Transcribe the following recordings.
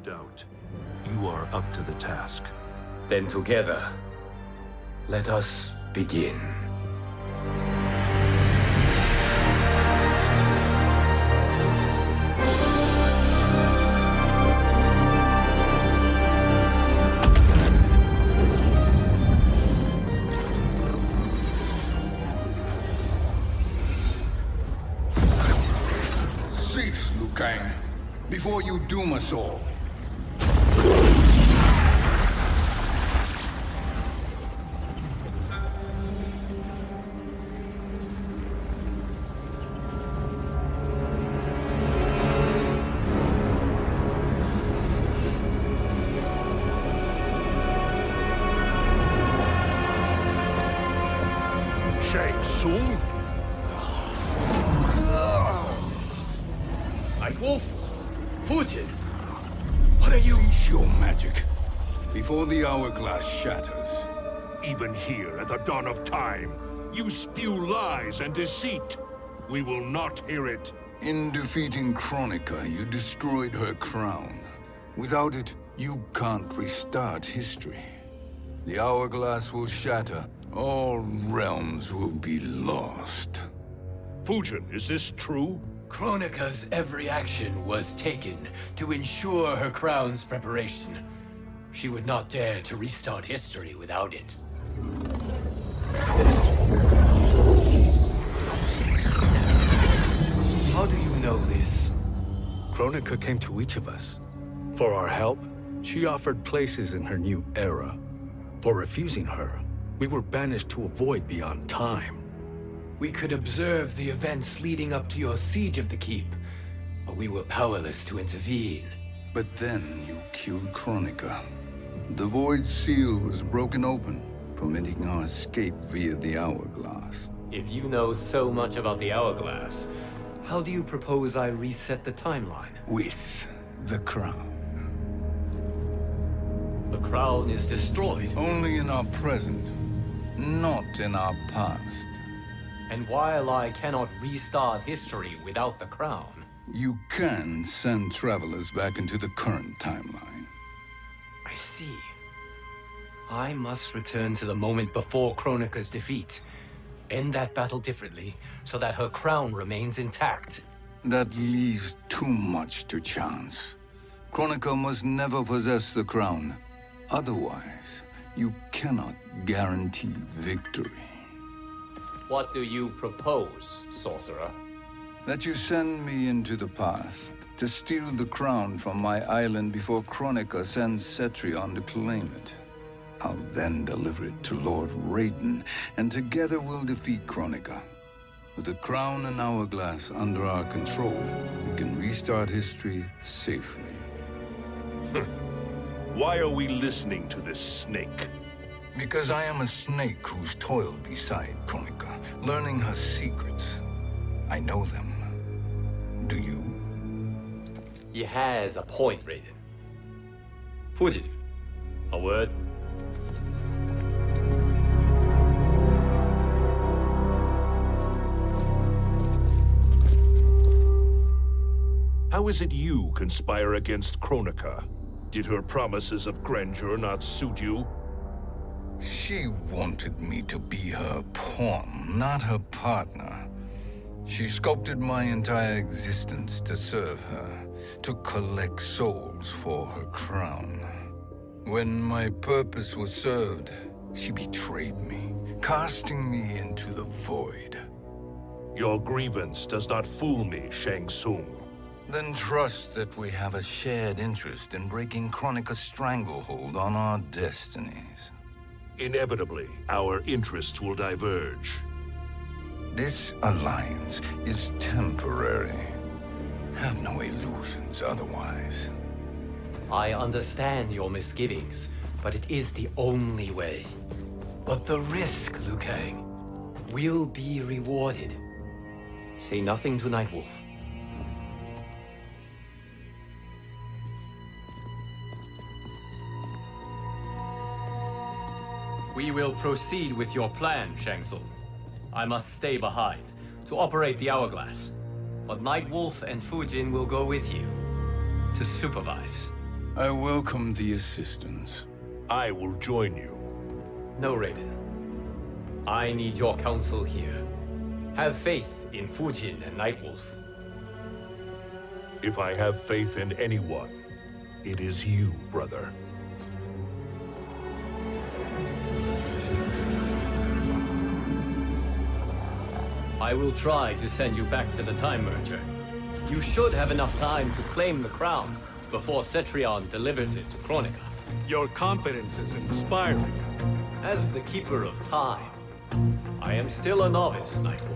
doubt. You are up to the task. Then together, let us begin. Cease, Liu Kang, before you doom us all. Before the hourglass shatters. Even here at the dawn of time, you spew lies and deceit. We will not hear it. In defeating Kronika, you destroyed her crown. Without it, you can't restart history. The hourglass will shatter. All realms will be lost. Fujin, is this true? Kronika's every action was taken to ensure her crown's preparation. She would not dare to restart history without it. How do you know this? Kronika came to each of us. For our help, she offered places in her new era. For refusing her, we were banished to a void beyond time. We could observe the events leading up to your siege of the keep, but we were powerless to intervene. But then you killed Kronika. The Void Seal was broken open, permitting our escape via the hourglass. If you know so much about the hourglass, how do you propose I reset the timeline? With the crown. The crown is destroyed. Only in our present, not in our past. And while I cannot restart history without the crown... You can send travelers back into the current timeline. I see. I must return to the moment before Kronika's defeat. End that battle differently, so that her crown remains intact. That leaves too much to chance. Kronika must never possess the crown. Otherwise, you cannot guarantee victory. What do you propose, sorcerer? That you send me into the past to steal the crown from my island before Kronika sends Cetrion to claim it. I'll then deliver it to Lord Raiden, and together we'll defeat Kronika. With the crown and hourglass under our control, we can restart history safely. Why are we listening to this snake? Because I am a snake who's toiled beside Kronika, learning her secrets. I know them. Do you? He has a point, Raiden. Fujin, a word? How is it you conspire against Kronika? Did her promises of grandeur not suit you? She wanted me to be her pawn, not her partner. She sculpted my entire existence to serve her, to collect souls for her crown. When my purpose was served, she betrayed me, casting me into the void. Your grievance does not fool me, Shang Tsung. Then trust that we have a shared interest in breaking Kronika's stranglehold on our destinies. Inevitably, our interests will diverge. This alliance is temporary. Have no illusions otherwise. I understand your misgivings, but it is the only way. But the risk, Liu Kang, will be rewarded. Say nothing to Nightwolf. We will proceed with your plan, Shang Tsung. I must stay behind to operate the hourglass. But Nightwolf and Fujin will go with you to supervise. I welcome the assistance. I will join you. No, Raiden. I need your counsel here. Have faith in Fujin and Nightwolf. If I have faith in anyone, it is you, brother. I will try to send you back to the Time Merger. You should have enough time to claim the crown before Cetrion delivers it to Kronika. Your confidence is inspiring. As the Keeper of Time, I am still a novice, Nightwolf.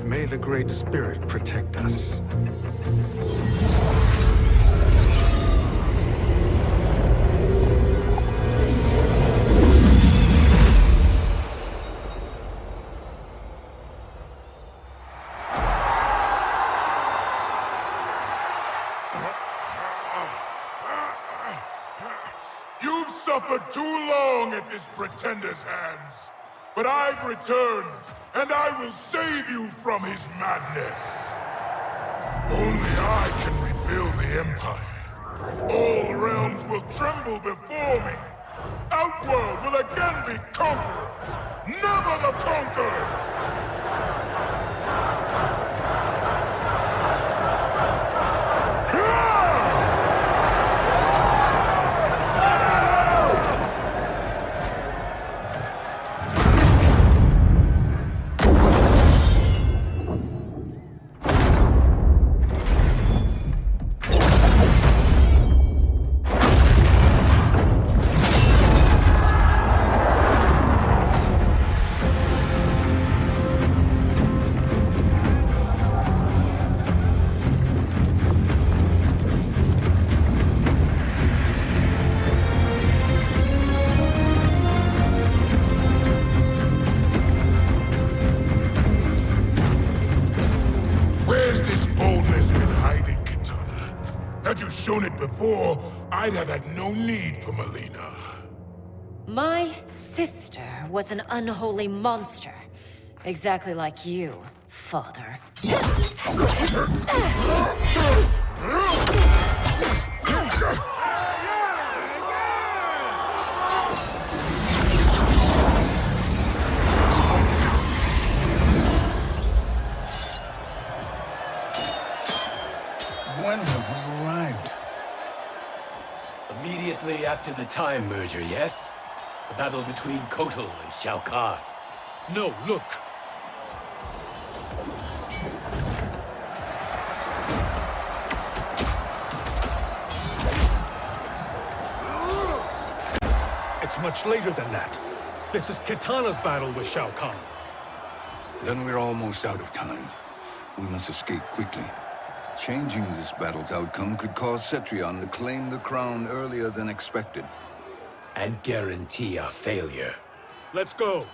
May the Great Spirit protect us. You've suffered too long at this pretender's hands. But I've returned, and I will save you from his madness. Only I can rebuild the Empire. All realms will tremble before me. Outworld will again be conquerors, never the conquered! Before, I'd have had no need for Melina. My sister was an unholy monster. Exactly like you, father. When have we arrived? Immediately after the Time Merger, yes? The battle between Kotal and Shao Kahn. No, look! It's much later than that. This is Kitana's battle with Shao Kahn. Then we're almost out of time. We must escape quickly. Changing this battle's outcome could cause Cetrion to claim the crown earlier than expected. And guarantee our failure. Let's go!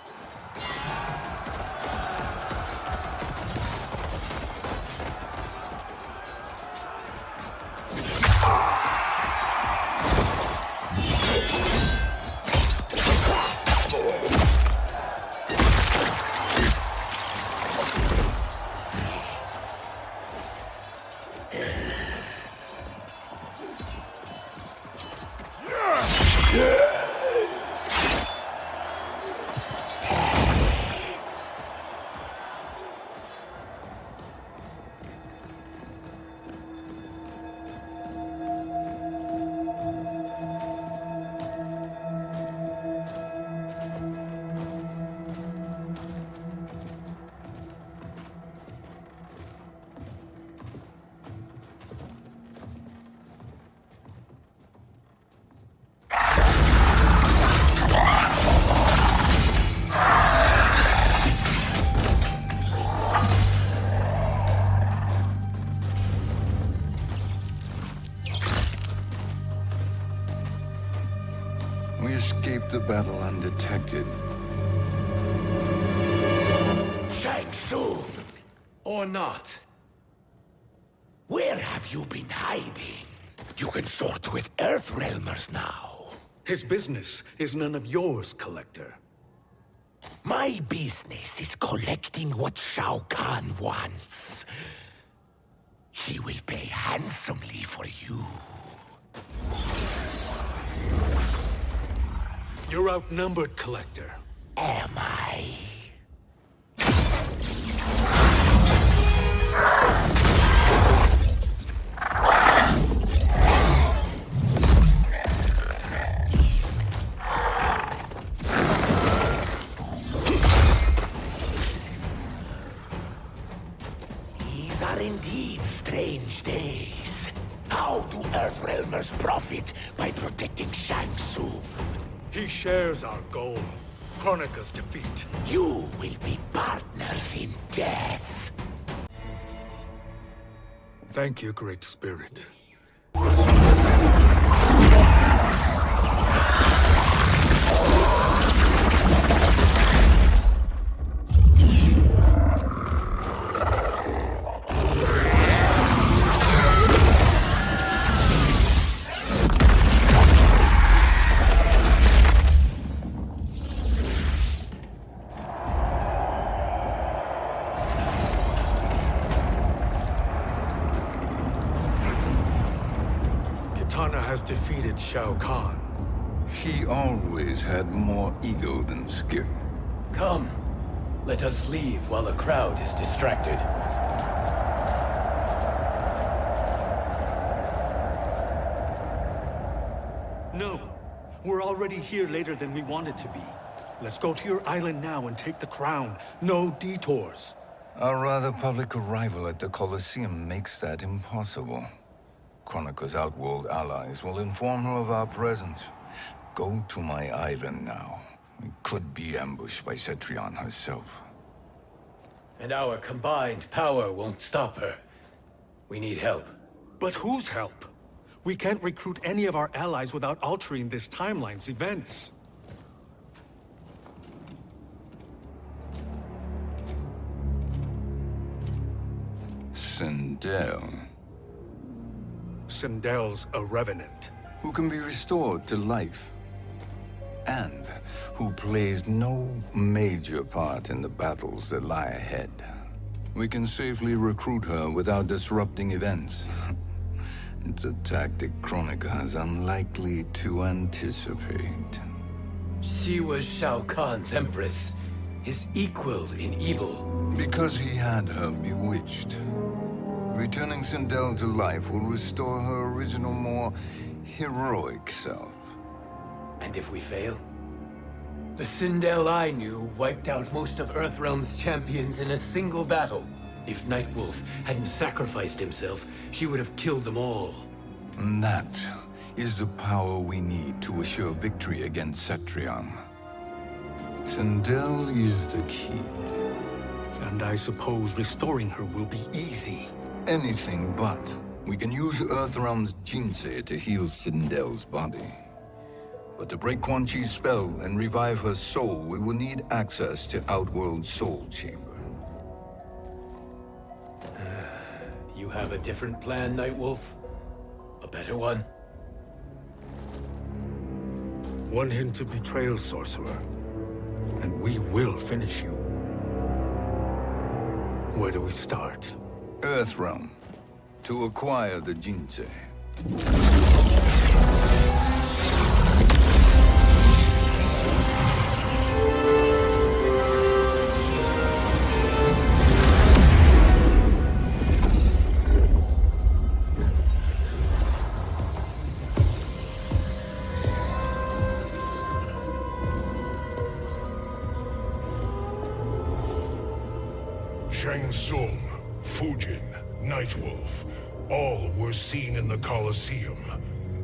We escaped the battle undetected. Shang Tsung, Or not. where have you been hiding? You can sort with Earthrealmers now. His business is none of yours, Collector. My business is collecting what Shao Kahn wants. He will pay handsomely for you. You're outnumbered, Collector. Am I? These are indeed strange days. How do Earthrealmers profit by protecting Shang Tsung? He shares our goal. Kronika's defeat. You will be partners in death. Thank you, Great Spirit. Defeated Shao Kahn. He always had more ego than skill. Come, let us leave while the crowd is distracted. No, we're already here later than we wanted to be. Let's go to your island now and take the crown. No detours. Our rather public arrival at the Colosseum makes that impossible. Kronika's outworld allies will inform her of our presence. Go to my island now. We could be ambushed by Cetrion herself. And our combined power won't stop her. We need help. But whose help? We can't recruit any of our allies without altering this timeline's events. Sindel. Sindel's a revenant. Who can be restored to life. And who plays no major part in the battles that lie ahead. We can safely recruit her without disrupting events. It's a tactic Kronika is unlikely to anticipate. She was Shao Kahn's empress, his equal in evil. Because he had her bewitched. Returning Sindel to life will restore her original, more heroic self. And if we fail? The Sindel I knew wiped out most of Earthrealm's champions in a single battle. If Nightwolf hadn't sacrificed himself, she would have killed them all. And that is the power we need to assure victory against Cetrion. Sindel is the key. And I suppose restoring her will be easy. Anything but. We can use Earthrealm's Jinsei to heal Sindel's body. But to break Quan Chi's spell and revive her soul, we will need access to Outworld's Soul Chamber. You have a different plan, Nightwolf? A better one? One hint of betrayal, Sorcerer, and we will finish you. Where do we start? Earthrealm. To acquire the Jinsei. Shang Tsung, Fujin, Nightwolf, all were seen in the Colosseum.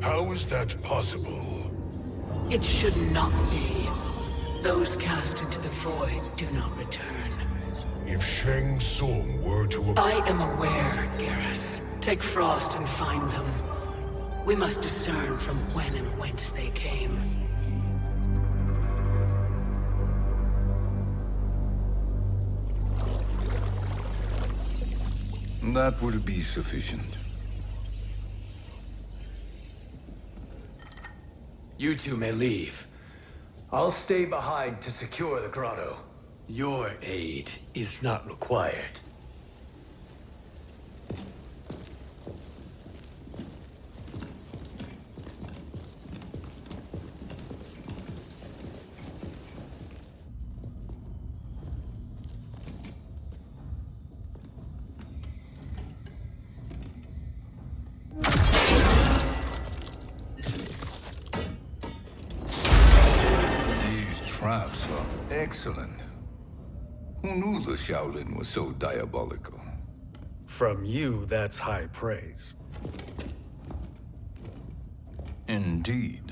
How is that possible? It should not be. Those cast into the void do not return. If Shang Tsung were to... I am aware, Garrus. Take Frost and find them. We must discern from when and whence they came. That will be sufficient. You two may leave. I'll stay behind to secure the grotto. Your aid is not required. Excellent. Who knew the Shaolin was so diabolical? From you, that's high praise. Indeed.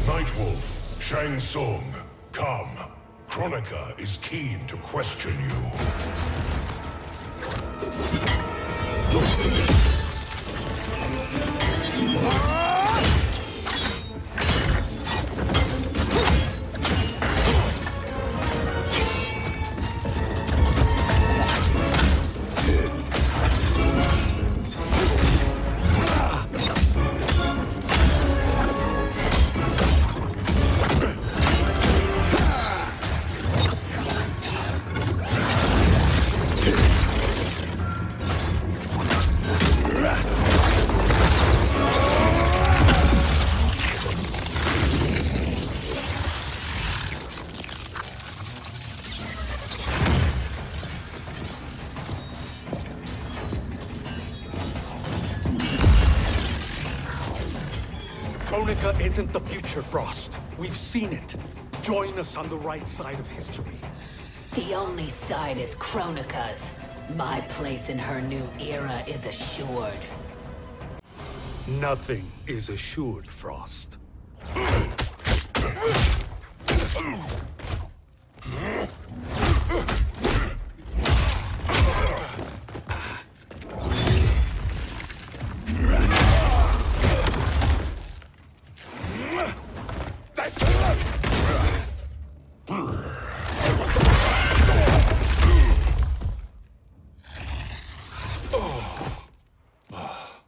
Nightwolf, Shang Tsung, come. Kronika is keen to question you. Kronika isn't the future, Frost. We've seen it. Join us on the right side of history. The only side is Kronika's. My place in her new era is assured. Nothing is assured, Frost.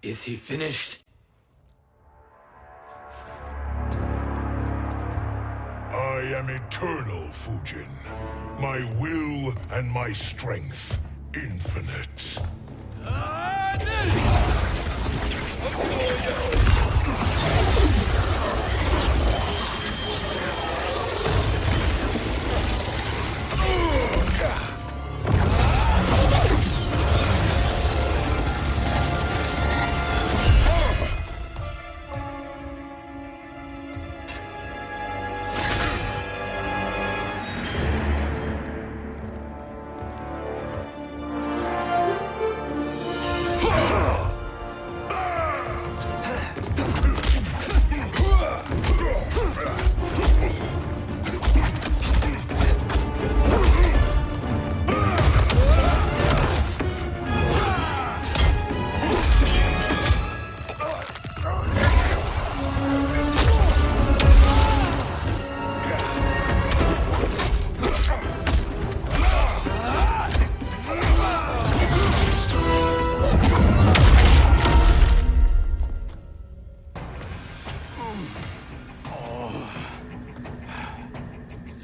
Is he finished? I am eternal, Fujin. My will and my strength, infinite.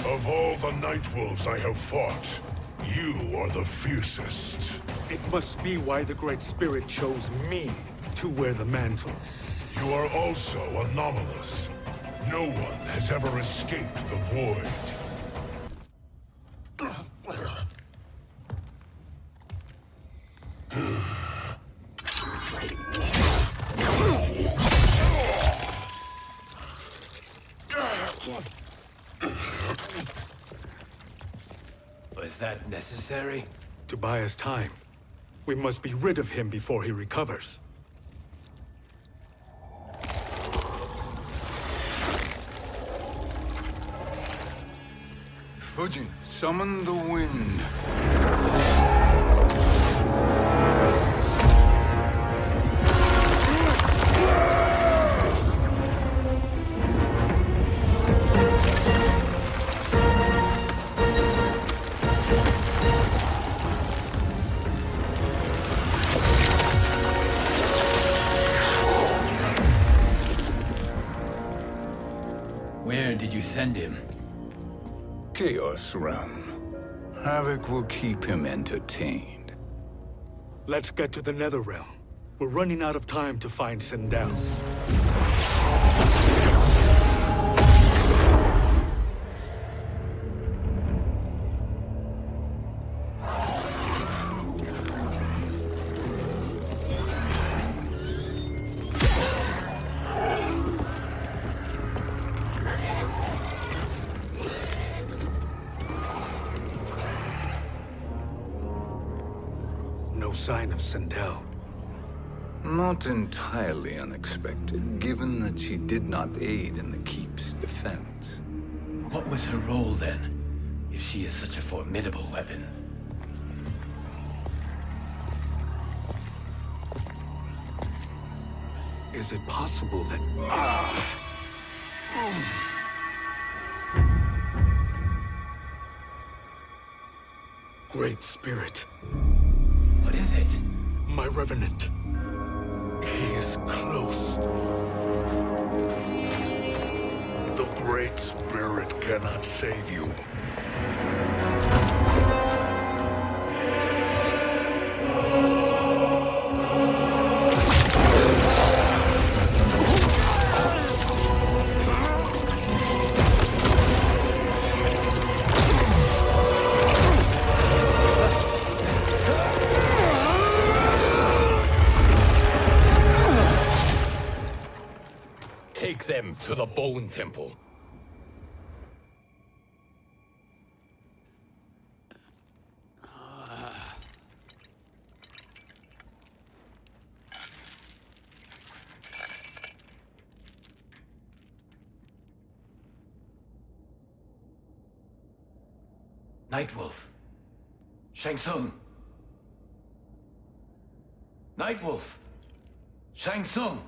Of all the Nightwolves I have fought, you are the fiercest. It must be why the Great Spirit chose me to wear the mantle. You are also anomalous. No one has ever escaped the void. Was that necessary? To buy us time. We must be rid of him before he recovers. Fujin, summon the wind. Where did you send him? Chaos Realm. Havoc will keep him entertained. Let's get to the Netherrealm. We're running out of time to find Sindel. No sign of Sindel. Not entirely unexpected, given that she did not aid in the Keep's defense. What was her role then, if she is such a formidable weapon? Is it possible that... Great Spirit. What is it? My Revenant. He is close. The Great Spirit cannot save you. Take them to the Bone Temple. Nightwolf. Shang Tsung. Nightwolf. Shang Tsung.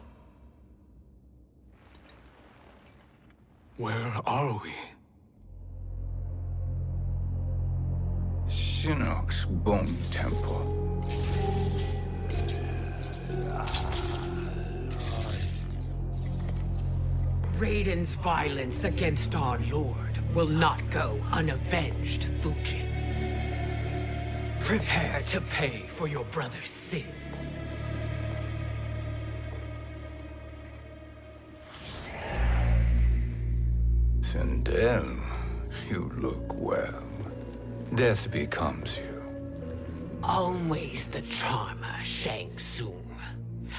Where are we? Shinnok's Bone Temple. Raiden's violence against our Lord will not go unavenged, Fujin. Prepare to pay for your brother's sins. Sindel, you look well. Death becomes you. Always the charmer, Shang Tsung.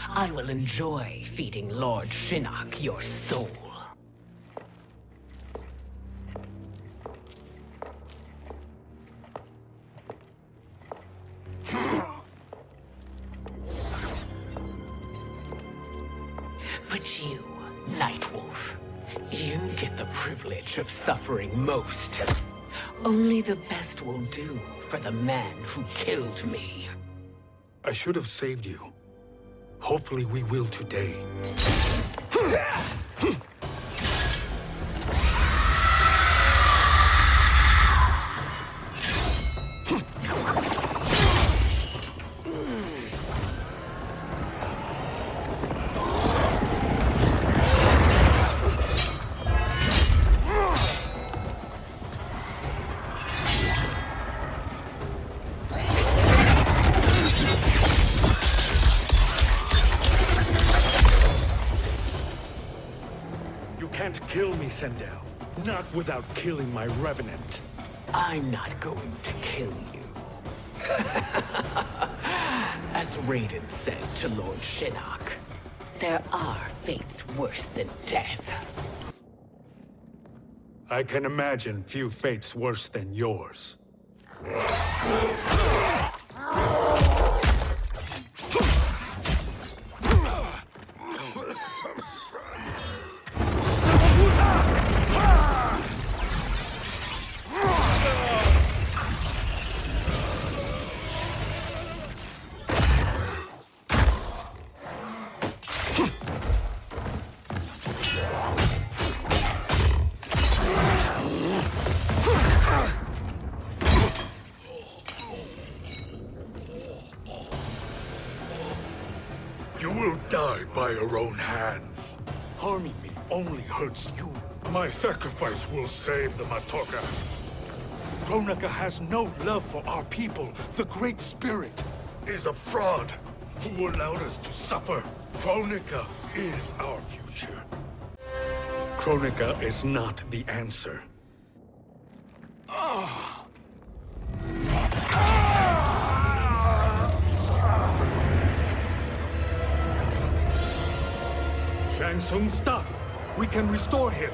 I will enjoy feeding Lord Shinnok your soul. But you, Nightwolf, you get the privilege of suffering most. Only the best will do for the man who killed me. I should have saved you. Hopefully we will today. Kill me, Sindel. Not without killing my Revenant. I'm not going to kill you. As Raiden said to Lord Shinnok, there are fates worse than death. I can imagine few fates worse than yours. You will die by your own hands. Harming me only hurts you. My sacrifice will save the Matoka. Kronika has no love for our people. The Great Spirit Is a fraud who allowed us to suffer. Kronika is our future. Kronika is not the answer. Shang Tsung, stop! We can restore him!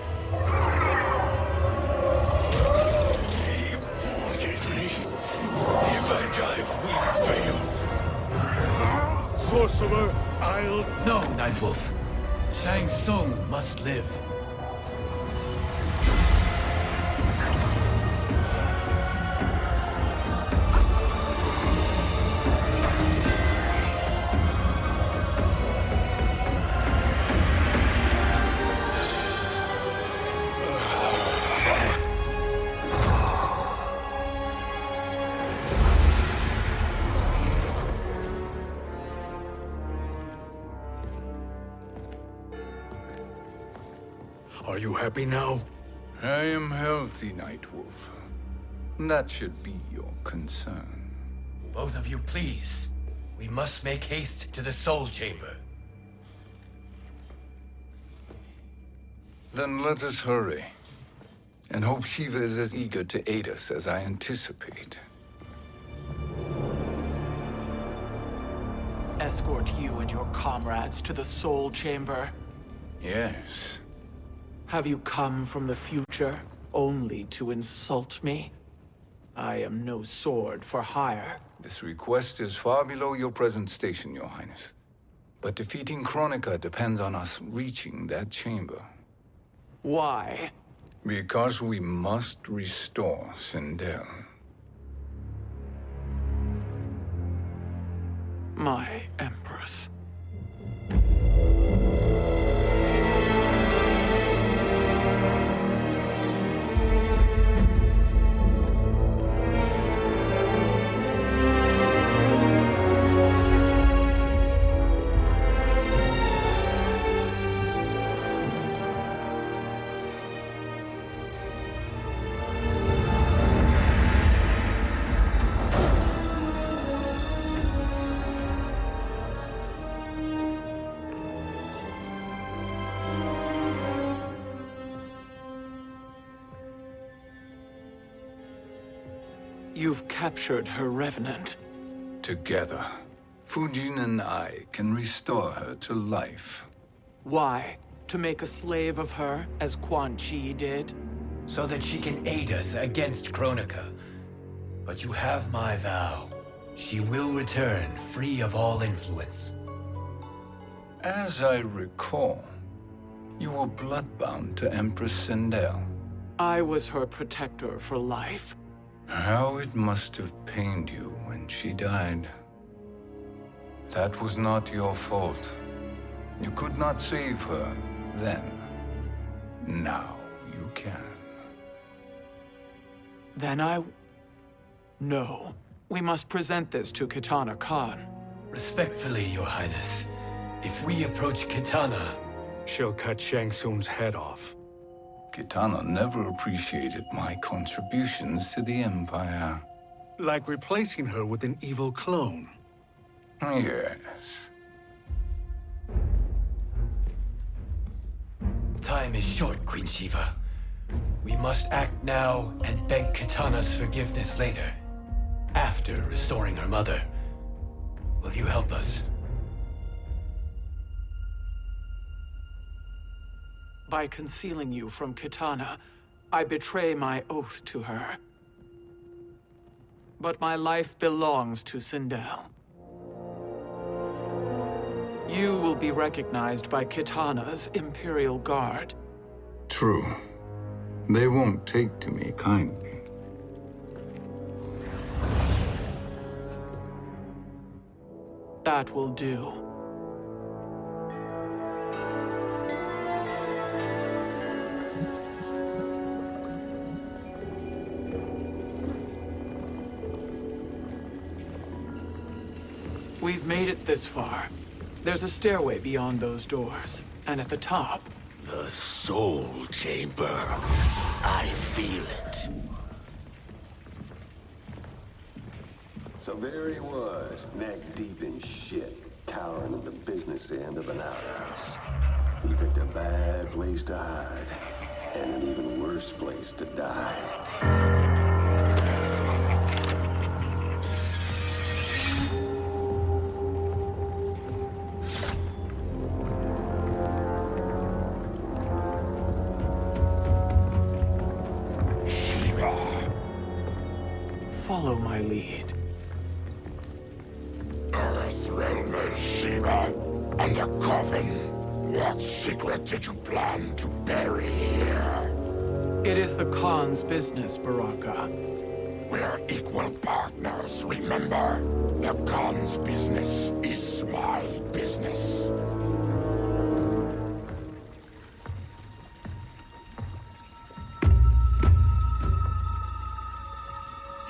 He wanted me. If I die, we fail. sorcerer, I'll... No, Nightwolf. Shang Tsung must live. Are you happy now? I am healthy, Nightwolf. That should be your concern. Both of you, please. We must make haste to the Soul Chamber. Then let us hurry. And hope Shiva is as eager to aid us as I anticipate. Escort you and your comrades to the Soul Chamber. Yes. Have you come from the future only to insult me? I am no sword for hire. This request is far below your present station, Your Highness. But defeating Kronika depends on us reaching that chamber. Why? Because we must restore Sindel. My Empress. You've captured her revenant. Together, Fujin and I can restore her to life. Why? To make a slave of her, as Quan Chi did? So that she can aid us against Kronika. But you have my vow. She will return free of all influence. As I recall, you were bloodbound to Empress Sindel. I was her protector for life. How it must have pained you when she died. That was not your fault. You could not save her then. Now you can. Then No. We must present this to Kitana Khan. Respectfully, Your Highness, if we approach Kitana... She'll cut Shang Tsung's head off. Kitana never appreciated my contributions to the Empire. Like replacing her with an evil clone. Yes. Time is short, Queen Shiva. We must act now and beg Kitana's forgiveness later. After restoring her mother. Will you help us? By concealing you from Kitana, I betray my oath to her. But my life belongs to Sindel. You will be recognized by Kitana's Imperial Guard. True. They won't take to me kindly. That will do. We've made it this far. There's a stairway beyond those doors, and at the top... The Soul Chamber. I feel it. So there he was, neck deep in shit, cowering at the business end of an outhouse. He picked a bad place to hide, and an even worse place to die. Follow my lead. Earth realm Shiva, and a coffin. What secret did you plan to bury here? It is the Khan's business, Baraka. We're equal partners, remember? The Khan's business is my business.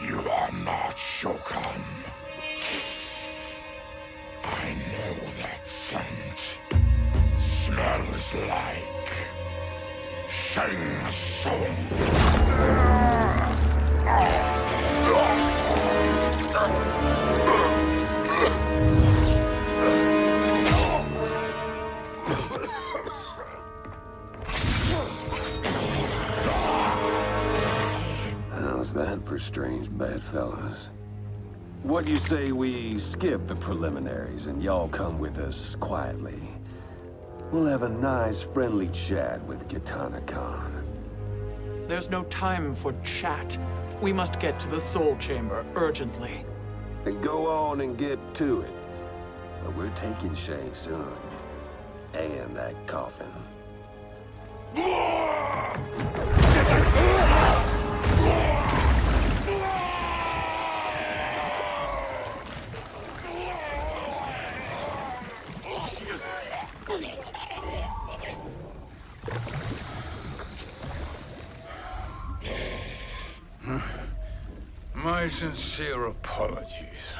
You are not Shokan. I know that scent. Smells like Shang Tsung. How's that for strange bedfellows? What do you say we skip the preliminaries and y'all come with us quietly? We'll have a nice, friendly chat with Kitana Khan. There's no time for chat. We must get to the Soul Chamber urgently. Then go on and get to it. But we're taking Shang Tsung. And that coffin. My sincere apologies.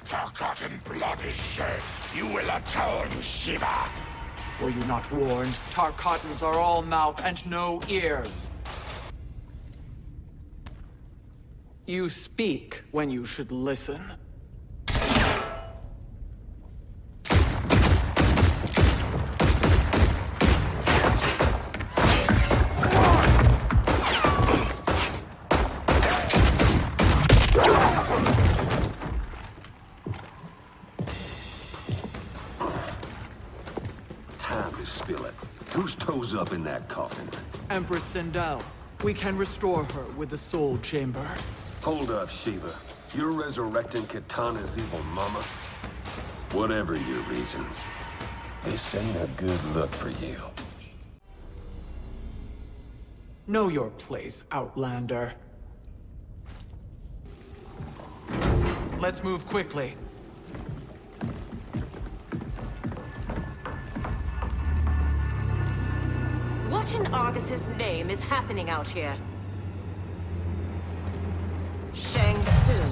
Forgotten blood is shed. You will atone, Shiva. Were you not warned? Tarkatans are all mouth and no ears. You speak when you should listen. Time to spill it. Whose toes up in that coffin? Empress Sindel. We can restore her with the Soul Chamber. Hold up, Shiva. You're resurrecting Kitana's evil mama? Whatever your reasons, this ain't a good look for you. Know your place, Outlander. Let's move quickly. What in Argus's name is happening out here? Shang Tsung.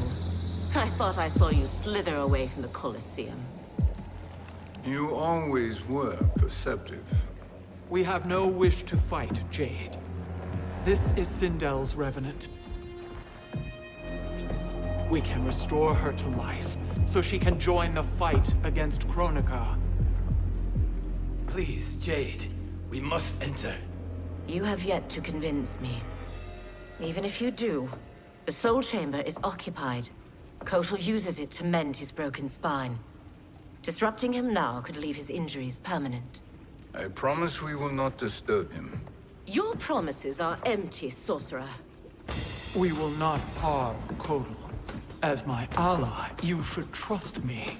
I thought I saw you slither away from the Colosseum. You always were perceptive. We have no wish to fight, Jade. This is Sindel's revenant. We can restore her to life, so she can join the fight against Kronika. Please, Jade. We must enter. You have yet to convince me. Even if you do, the Soul Chamber is occupied. Kotal uses it to mend his broken spine. Disrupting him now could leave his injuries permanent. I promise we will not disturb him. Your promises are empty, sorcerer. We will not harm Kotal. As my ally, you should trust me.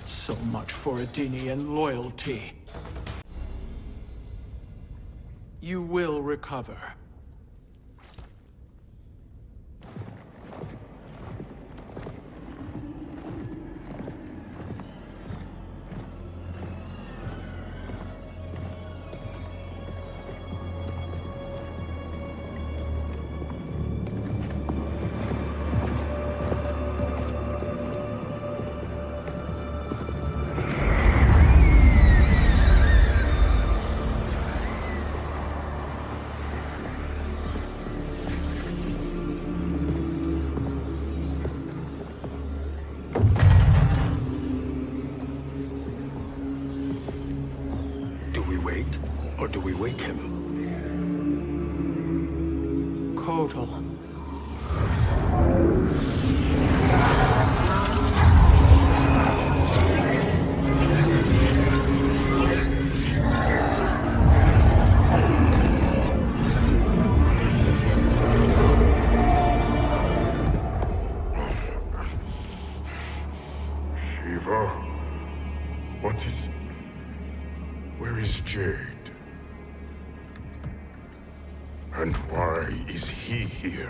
So much for Adenian loyalty. You will recover. Or do we wake him? Kotal. Shiva? What is... Where is Jade? And why is he here?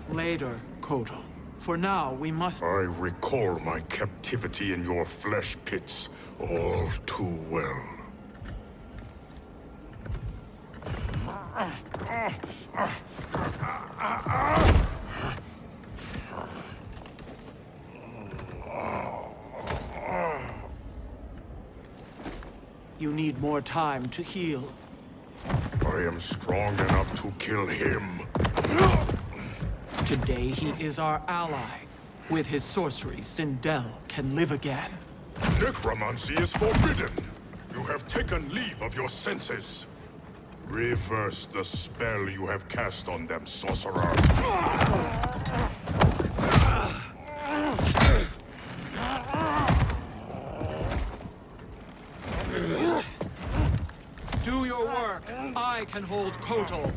Later, Kotal. For now, we must... I recall my captivity in your flesh pits all too well. You need more time to heal. I am strong enough to kill him. Today he is our ally. With his sorcery, Sindel can live again. Necromancy is forbidden. You have taken leave of your senses. Reverse the spell you have cast on them, sorcerer. Do your work. I can hold Kotal.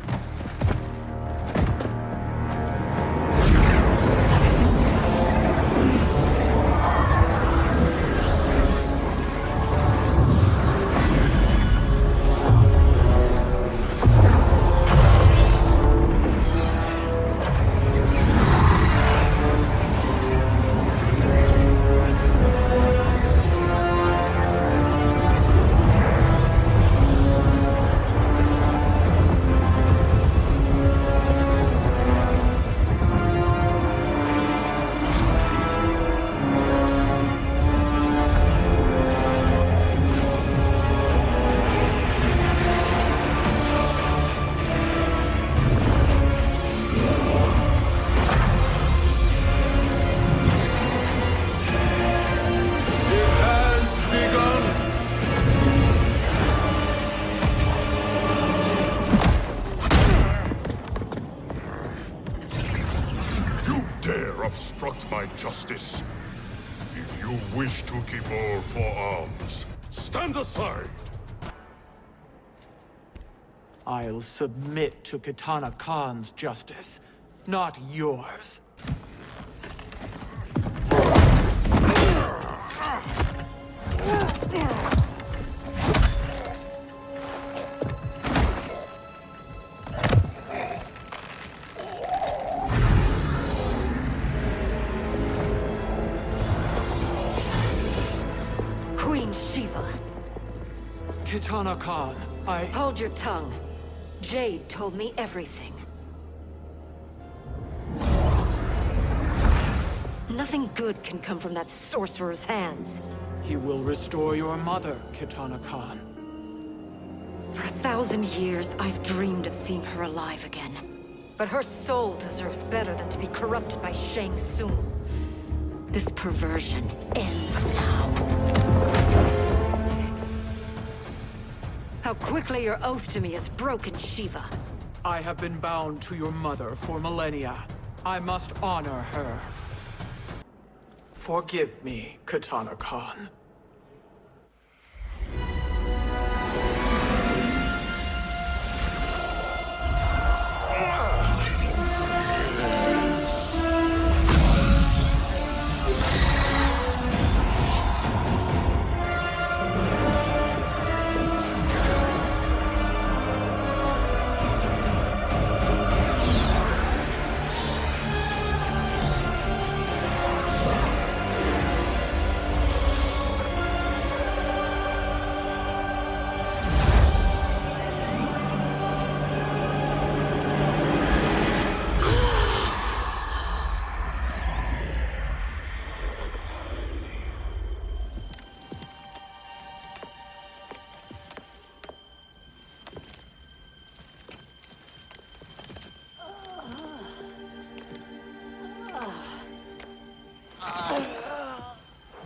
My justice. If you wish to keep all four arms, stand aside. I'll submit to Kitana Khan's justice, not yours. Kitana Khan, Hold your tongue. Jade told me everything. Nothing good can come from that sorcerer's hands. He will restore your mother, Kitana Khan. For 1,000 years, I've dreamed of seeing her alive again. But her soul deserves better than to be corrupted by Shang Tsung. This perversion ends now. How quickly your oath to me has broken, Shiva. I have been bound to your mother for millennia. I must honor her. Forgive me, Kitana Khan.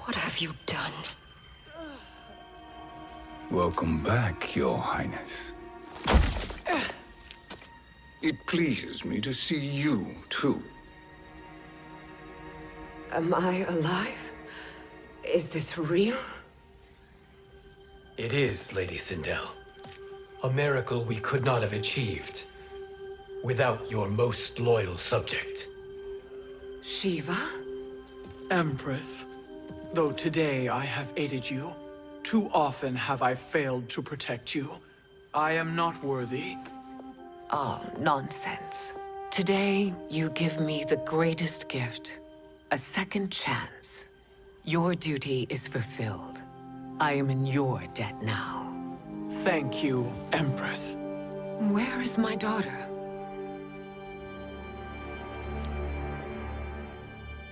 What have you done? Welcome back, Your Highness. It pleases me to see you, too. Am I alive? Is this real? It is, Lady Sindel. A miracle we could not have achieved without your most loyal subject. Shiva? Empress, Though today I have aided you, too often have I failed to protect you. I am not worthy. Oh, nonsense. Today, you give me the greatest gift. A second chance. Your duty is fulfilled. I am in your debt now. Thank you, Empress. Where is my daughter?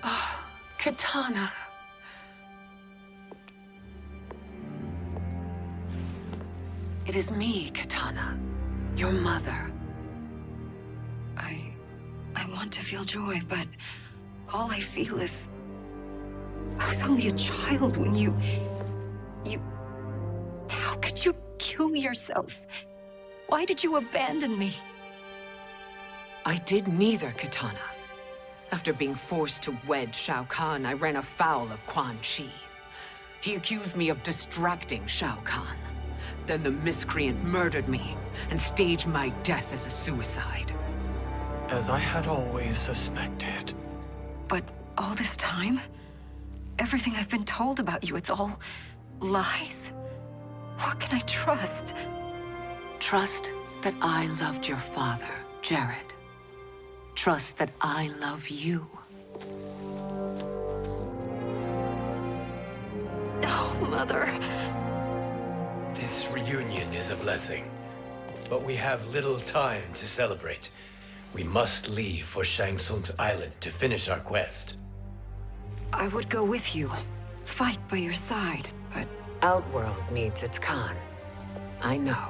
Ah, Katana. It is me, Katana. Your mother. I want to feel joy, but all I feel is... I was only a child when you... How could you kill yourself? Why did you abandon me? I did neither, Katana. After being forced to wed Shao Kahn, I ran afoul of Quan Chi. He accused me of distracting Shao Kahn. Then the miscreant murdered me and staged my death as a suicide. As I had always suspected. But all this time? Everything I've been told about you, it's all lies? What can I trust? Trust that I loved your father, Jared. Trust that I love you. Oh, Mother. This reunion is a blessing, but we have little time to celebrate. We must leave for Shang Tsung's island to finish our quest. I would go with you, fight by your side. But Outworld needs its Khan. I know.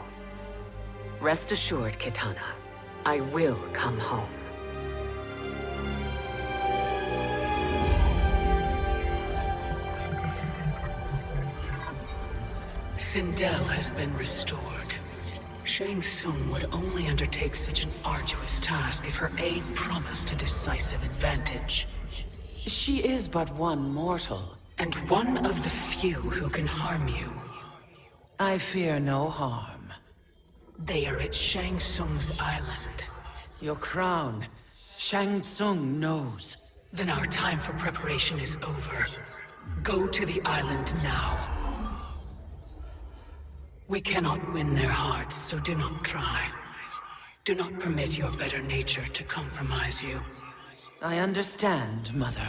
Rest assured, Katana, I will come home. Sindel has been restored. Shang Tsung would only undertake such an arduous task if her aid promised a decisive advantage. She is but one mortal, and one of the few who can harm you. I fear no harm. They are at Shang Tsung's island. Your crown, Shang Tsung knows. Then our time for preparation is over. Go to the island now. We cannot win their hearts, so do not try. Do not permit your better nature to compromise you. I understand, Mother.